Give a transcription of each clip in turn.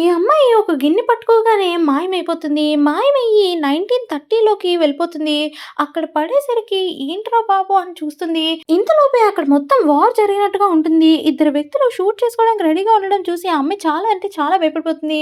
ఈ అమ్మాయి ఒక గిన్నె పట్టుకోగానే మాయమైపోతుంది. మాయమయ్యి 1930లోకి వెళ్ళిపోతుంది. అక్కడ పడేసరికి ఏంట్రా బాబు అని చూస్తుంది. ఇంతలోపే అక్కడ మొత్తం వార్ జరిగినట్టుగా ఉంటుంది. ఇద్దరు వ్యక్తులు షూట్ చేసుకోవడానికి రెడీగా ఉండడం చూసి ఆ అమ్మాయి చాలా అంటే చాలా భయపడిపోతుంది.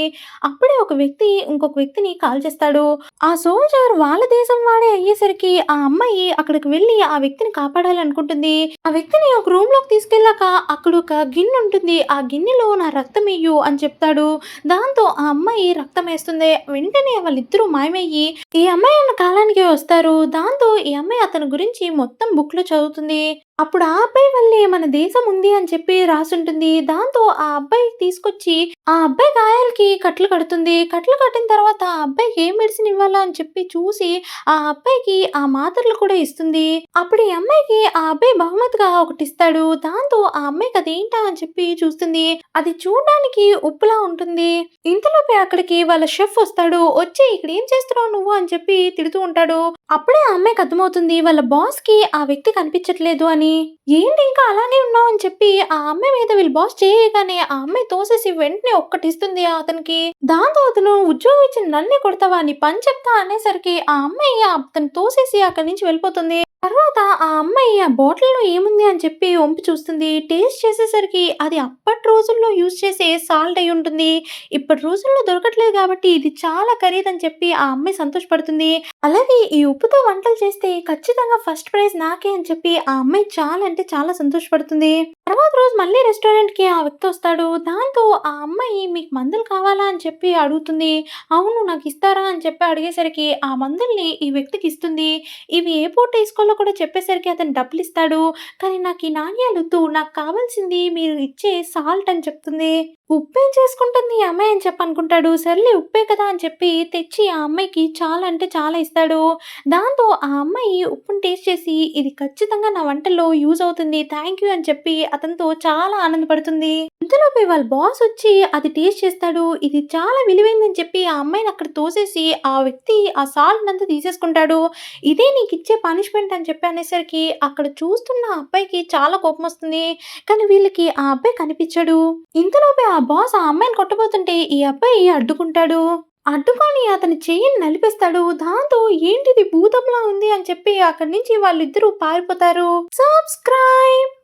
అప్పుడే ఒక వ్యక్తి ఇంకొక వ్యక్తిని కాల్చేస్తాడు. ఆ సోల్జర్ వాళ్ళ దేశం వాడే అయ్యేసరికి ఆ అమ్మాయి అక్కడికి వెళ్లి ఆ వ్యక్తిని కాపాడాలి అనుకుంటుంది. ఆ వ్యక్తిని ఒక రూమ్ లోకి తీసుకెళ్ళాక అక్కడ ఒక గిన్నె ఉంటుంది. ఆ గిన్నెలో నా రక్తం ఇయ్యు అని చెప్తాడు. దాంతో ఆ అమ్మాయి రక్తమేస్తుంది. వెంటనే వాళ్ళిద్దరూ మాయమయ్యి ఈ అమ్మాయి ఉన్న కాలానికే వస్తారు. దాంతో ఈ అమ్మాయి అతని గురించి మొత్తం బుక్‌లో చదువుతుంది. అప్పుడు ఆ అబ్బాయి వల్లే మన దేశం ఉంది అని చెప్పి రాసుంటుంది. దాంతో ఆ అబ్బాయి తీసుకొచ్చి ఆ అబ్బాయి గాయాలకి కట్లు కడుతుంది. కట్లు కట్టిన తర్వాత ఆ అబ్బాయికి ఏ మెడిసిన్ ఇవ్వాలా అని చెప్పి చూసి ఆ అబ్బాయికి ఆ మాత్రలు కూడా ఇస్తుంది. అప్పుడు ఈ అమ్మాయికి ఆ అబ్బాయి బహుమతిగా ఒకటిస్తాడు. దాంతో ఆ అమ్మాయికి అదేంటా అని చెప్పి చూస్తుంది. అది చూడడానికి ఉప్పులా ఉంటుంది. ఇంతలోపే అక్కడికి వాళ్ళ షెఫ్ వస్తాడు. వచ్చి ఇక్కడ ఏం చేస్తున్నావు నువ్వు అని చెప్పి తిడుతూ ఉంటాడు. అప్పుడే ఆ అమ్మాయికి అర్థమవుతుంది వాళ్ళ బాస్ కి ఆ వ్యక్తి కనిపించట్లేదు అని. ఏంటి ఇంకా అలానే ఉన్నావు అని చెప్పి ఆ అమ్మాయి మీద వీళ్ళ బాస్ చేయగానే ఆ అమ్మాయి తోసేసి వెంటనే ఒక్కటిస్తుంది అతనికి. దాంతో అతను ఉద్యోగం ఇచ్చిన నన్నే కొడతావా నీ పని చెప్తా అనేసరికి ఆ అమ్మాయి అతను తోసేసి అక్కడి నుంచి వెళ్ళిపోతుంది. తర్వాత ఆ అమ్మాయి ఆ బాటిల్‌లో ఏముంది అని చెప్పి వంపి చూస్తుంది. టేస్ట్ చేసేసరికి అది అప్పటి రోజుల్లో యూజ్ చేసే సాల్ట్ అయ్యుంటుంది. ఇప్పటి రోజుల్లో దొరకట్లేదు కాబట్టి ఇది చాలా ఖరీదని చెప్పి ఆ అమ్మాయి సంతోషపడుతుంది. అలాగే ఈ ఉప్పుతో వంటలు చేస్తే ఖచ్చితంగా ఫస్ట్ ప్రైజ్ నాకే అని చెప్పి ఆ అమ్మాయి చాలా అంటే చాలా సంతోషపడుతుంది. తర్వాత రోజు మళ్ళీ రెస్టారెంట్‌కి ఆ వ్యక్తి వస్తాడు. దాంతో ఆ అమ్మాయి మీకు మందులు కావాలా అని చెప్పి అడుగుతుంది. అవును నాకిస్తారా అని చెప్పి అడిగేసరికి ఆ మందుల్ని ఈ వ్యక్తికి ఇస్తుంది. ఇవి ఏ పూట ఏసుకోవాలో కూడా చెప్పేసరికి అతను డబ్బులిస్తాడు. కానీ నాకు ఈ నాణ్యాలొద్దు. నాకు కావాల్సింది మీరు ఇచ్చే సాల్ట్ అని చెప్తుంది. ఉప్పేం చేసుకుంటుంది ఈ అమ్మాయి అని చెప్పి అనుకుంటాడు. సర్లే ఉప్పే కదా అని చెప్పి తెచ్చి ఆ అమ్మాయికి చాలా అంటే చాలా ఇస్తాడు. దాంతో ఆ అమ్మాయి ఉప్పుని టేస్ట్ చేసి ఇది ఖచ్చితంగా నా వంటల్లో యూజ్ అవుతుంది. థాంక్ యూ అని చెప్పి అతనితో చాలా ఆనందపడుతుంది. ఇంతలోపే వాళ్ళ బాస్ వచ్చి అది టేస్ట్ చేస్తాడు. ఇది చాలా విలువైందని చెప్పి ఆ అమ్మాయిని అక్కడ తోసేసి ఆ వ్యక్తి ఆ సాల్ట్‌నంతా తీసేసుకుంటాడు. ఇదే నీకిచ్చే పనిష్మెంట్ అని చెప్పి అనేసరికి అక్కడ చూస్తున్న ఆ అబ్బాయికి చాలా కోపమొస్తుంది. కానీ వీళ్ళకి ఆ అబ్బాయి కనిపించడు. ఇంతలోపే ఆ బాస్ ఆ అమ్మాయిని కొట్టబోతుంటే ఈ అబ్బాయి అడ్డుకుంటాడు. అడ్డుకొని అతని చెయ్యిని నలిపేస్తాడు. దాంతో ఏంటిది భూతంలా ఉంది అని చెప్పి అక్కడి నుంచి వాళ్ళిద్దరూ పారిపోతారు. సబ్స్క్రైబ్